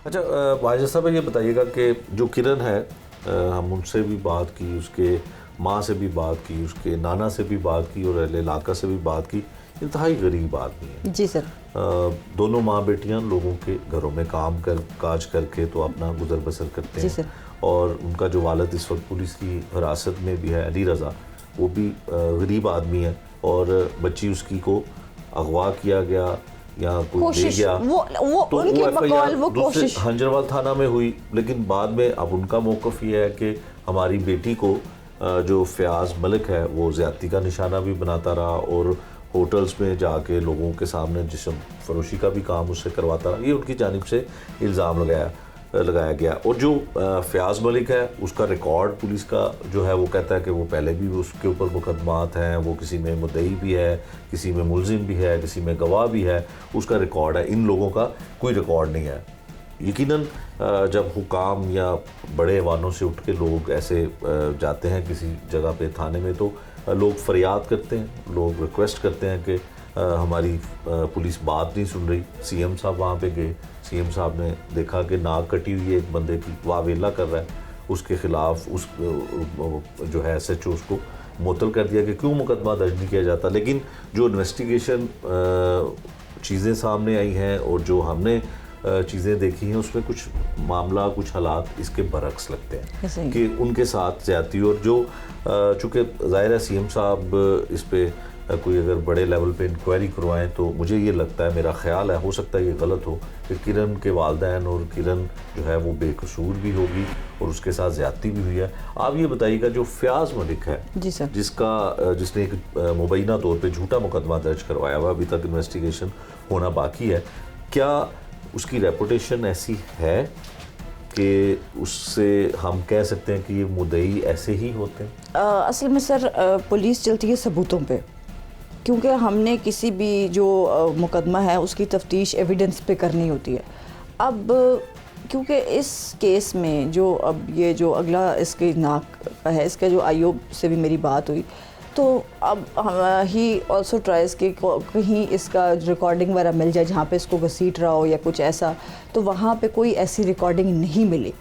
اچھا واجد صاحب یہ بتائیے گا کہ جو کرن ہے ہم ان سے بھی بات کی, اس کے ماں سے بھی بات کی, اس کے نانا سے بھی بات کی اور اہل علاقہ سے بھی بات کی. انتہائی غریب آدمی ہے. جی سر. دونوں ماں بیٹیاں لوگوں کے گھروں میں کاج کر کے تو اپنا گزر بسر کرتے ہیں. جی سر. اور ان کا جو والد اس وقت پولیس کی حراست میں بھی ہے, علی رضا, وہ بھی غریب آدمی ہے. اور بچی اس کی کو اغوا کیا گیا یا کوئی دے گیا تو وہ دوسرے ہنجروال تھانہ میں ہوئی. لیکن بعد میں اب ان کا موقف یہ ہے کہ ہماری بیٹی کو جو فیاض ملک ہے وہ زیادتی کا نشانہ بھی بناتا رہا اور ہوٹلز میں جا کے لوگوں کے سامنے جسم فروشی کا بھی کام اس سے کرواتا رہا. یہ ان کی جانب سے الزام لگایا گیا. اور جو فیاض ملک ہے اس کا ریکارڈ پولیس کا جو ہے وہ کہتا ہے کہ وہ پہلے بھی اس کے اوپر مقدمات ہیں, وہ کسی میں مدعی بھی ہے, کسی میں ملزم بھی ہے, کسی میں گواہ بھی ہے, اس کا ریکارڈ ہے. ان لوگوں کا کوئی ریکارڈ نہیں ہے. یقیناً جب حکام یا بڑے ایوانوں سے اٹھ کے لوگ ایسے جاتے ہیں کسی جگہ پہ تھانے میں تو لوگ فریاد کرتے ہیں, لوگ ریکویسٹ کرتے ہیں کہ ہماری پولیس بات نہیں سن رہی. سی ایم صاحب وہاں پہ گئے, سی ایم صاحب نے دیکھا کہ ناک کٹی ہوئی ہے ایک بندے کی, واویلا کر رہا ہے, اس کے خلاف اس جو ہے ایس ایچ او اس کو معطل کر دیا کہ کیوں مقدمہ درج نہیں کیا جاتا. لیکن جو انویسٹیگیشن چیزیں سامنے آئی ہیں اور جو ہم نے چیزیں دیکھی ہیں اس میں کچھ معاملہ کچھ حالات اس کے برعکس لگتے ہیں کہ ان کے ساتھ زیادتی. اور جو چونکہ ظاہر ہے سی ایم صاحب اس پہ کوئی اگر بڑے لیول پہ انکوائری کروائیں تو مجھے یہ لگتا ہے, میرا خیال ہے, ہو سکتا ہے یہ غلط ہو, کہ کرن کے والدین اور کرن جو ہے وہ بے قصور بھی ہوگی اور اس کے ساتھ زیادتی بھی ہوئی ہے. آپ یہ بتائیے گا جو فیاض ملک ہے جی سر, جس نے ایک مبینہ طور پہ جھوٹا مقدمہ درج کروایا ہوا, ابھی تک انویسٹیگیشن ہونا باقی ہے, کیا اس کی ریپوٹیشن ایسی ہے کہ اس سے ہم کہہ سکتے ہیں کہ یہ مدعی ایسے ہی ہوتے ہیں؟ اصل میں سر پولیس چلتی ہے ثبوتوں پہ, کیونکہ ہم نے کسی بھی جو مقدمہ ہے اس کی تفتیش ایویڈنس پہ کرنی ہوتی ہے. اب کیونکہ اس کیس میں جو اب یہ جو اگلا اس کے ناک ہے, اس کا جو ایوب سے بھی میری بات ہوئی تو اب ہی آلسو ٹرائز کہ کہیں اس کا ریکارڈنگ وغیرہ مل جائے جہاں پہ اس کو گھسیٹ رہا ہو یا کچھ ایسا, تو وہاں پہ کوئی ایسی ریکارڈنگ نہیں ملی.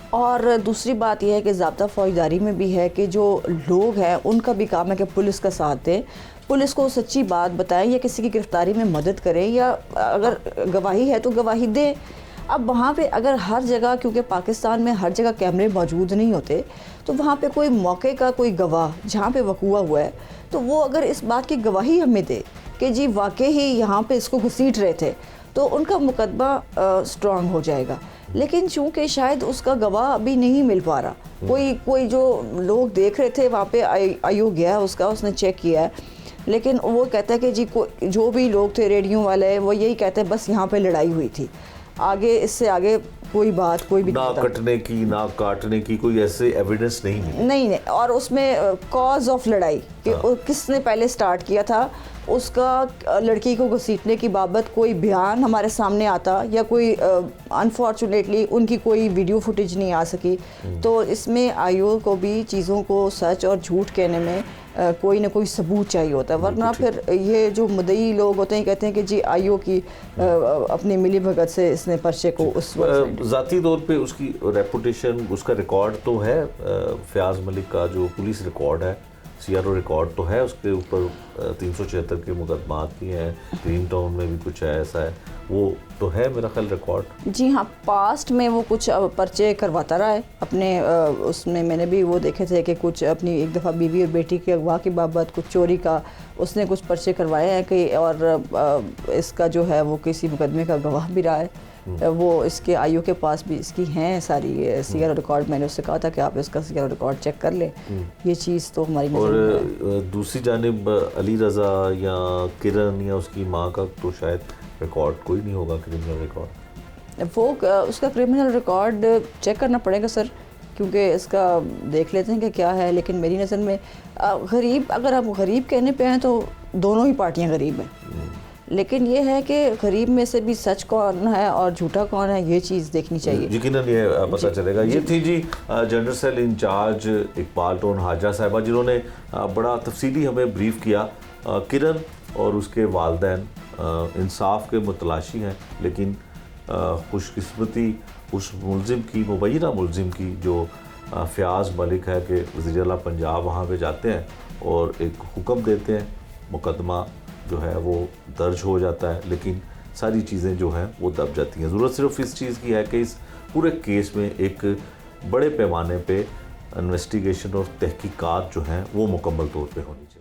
اور دوسری بات یہ ہے کہ ضابطہ فوجداری میں بھی ہے کہ جو لوگ ہیں ان کا بھی کام ہے کہ پولیس کا ساتھ دیں, پولیس کو سچی بات بتائیں یا کسی کی گرفتاری میں مدد کریں, یا اگر گواہی ہے تو گواہی دیں. اب وہاں پہ اگر ہر جگہ, کیونکہ پاکستان میں ہر جگہ کیمرے موجود نہیں ہوتے, تو وہاں پہ کوئی موقع کا کوئی گواہ جہاں پہ وقوع ہوا ہے تو وہ اگر اس بات کی گواہی ہمیں دے کہ جی واقعی ہی یہاں پہ اس کو گھسیٹ رہے تھے, تو ان کا مقدمہ سٹرانگ ہو جائے گا. لیکن چونکہ شاید اس کا گواہ ابھی نہیں مل پا رہا, کوئی جو لوگ دیکھ رہے تھے وہاں پہ آئیو گیا اس کا, اس نے چیک کیا ہے, لیکن وہ کہتا ہے کہ جی جو بھی لوگ تھے ریڈیو والے وہ یہی کہتے ہیں بس یہاں پہ لڑائی ہوئی تھی, آگے اس سے آگے کوئی بات کوئی بھی نہ کٹنے کی نہ کاٹنے کی کوئی ایسے ایویڈنس نہیں. اور اس میں کاز آف لڑائی کہ کس نے پہلے سٹارٹ کیا تھا, اس کا لڑکی کو گھسیٹنے کی بابت کوئی بیان ہمارے سامنے آتا یا کوئی انفارچونیٹلی ان کی کوئی ویڈیو فوٹیج نہیں آ سکی. تو اس میں آئیو کو بھی چیزوں کو سچ اور جھوٹ کہنے میں کوئی نہ کوئی ثبوت چاہیے ہوتا ہے, ورنہ پھر یہ جو مدعی لوگ ہوتے ہیں کہتے ہیں کہ جی آئیو کی اپنی ملی بھگت سے اس نے پرچے کو اس وقت. ذاتی طور پہ اس کی ریپوٹیشن, اس کا ریکارڈ تو ہے, فیاض ملک کا جو پولیس ریکارڈ ہے, سی آر او ریکارڈ تو ہے, اس کے اوپر 376 کے مقدمات بھی ہیں, گرین ٹاؤن میں بھی کچھ ہے ایسا ہے, وہ تو ہے میرا خیال ریکارڈ. جی ہاں, پاسٹ میں وہ کچھ پرچے کرواتا رہا ہے اپنے, اس میں نے بھی وہ دیکھے تھے کہ کچھ اپنی ایک دفعہ بیوی اور بیٹی کے اغوا کی بابت, کچھ چوری کا اس نے کچھ پرچے کروائے ہیں کہ, اور اس کا جو ہے وہ کسی مقدمے کا گواہ بھی رہا ہے. وہ اس کے آئیو کے پاس بھی اس کی ہیں ساری سی آر او ریکارڈ, میں نے اس سے کہا تھا کہ آپ اس کا C R O record check کر لیں, یہ چیز تو ہماری نظر میں ہے. اور دوسری جانب علی رضا یا کرن یا اس کی ماں کا تو شاید ریکارڈ کوئی نہیں ہوگا, کرمنل ریکارڈ. وہ اس کا کرمنل ریکارڈ چیک کرنا پڑے گا سر, کیونکہ اس کا دیکھ لیتے ہیں کہ کیا ہے. لیکن میری نظر میں غریب, اگر آپ غریب کہنے پہ ہیں تو دونوں ہی پارٹیاں غریب ہیں, لیکن یہ ہے کہ غریب میں سے بھی سچ کون ہے اور جھوٹا کون ہے یہ چیز دیکھنی چاہیے. یقیناً یہ پتہ چلے گا. یہ تھی جی جنرل سیل انچارج اقبال ٹون حاجہ صاحبہ, جنہوں نے بڑا تفصیلی ہمیں بریف کیا. کرن اور اس کے والدین انصاف کے متلاشی ہیں, لیکن خوش قسمتی اس ملزم کی مبینہ ملزم کی جو فیاض ملک ہے کہ وزیر اعلیٰ پنجاب وہاں پہ جاتے ہیں اور ایک حکم دیتے ہیں، مقدمہ جو ہے وہ درج ہو جاتا ہے، لیکن ساری چیزیں جو ہیں وہ دب جاتی ہیں۔ ضرورت صرف اس چیز کی ہے کہ اس پورے کیس میں ایک بڑے پیمانے پہ انویسٹیگیشن اور تحقیقات جو ہیں وہ مکمل طور پہ ہونی چاہیے۔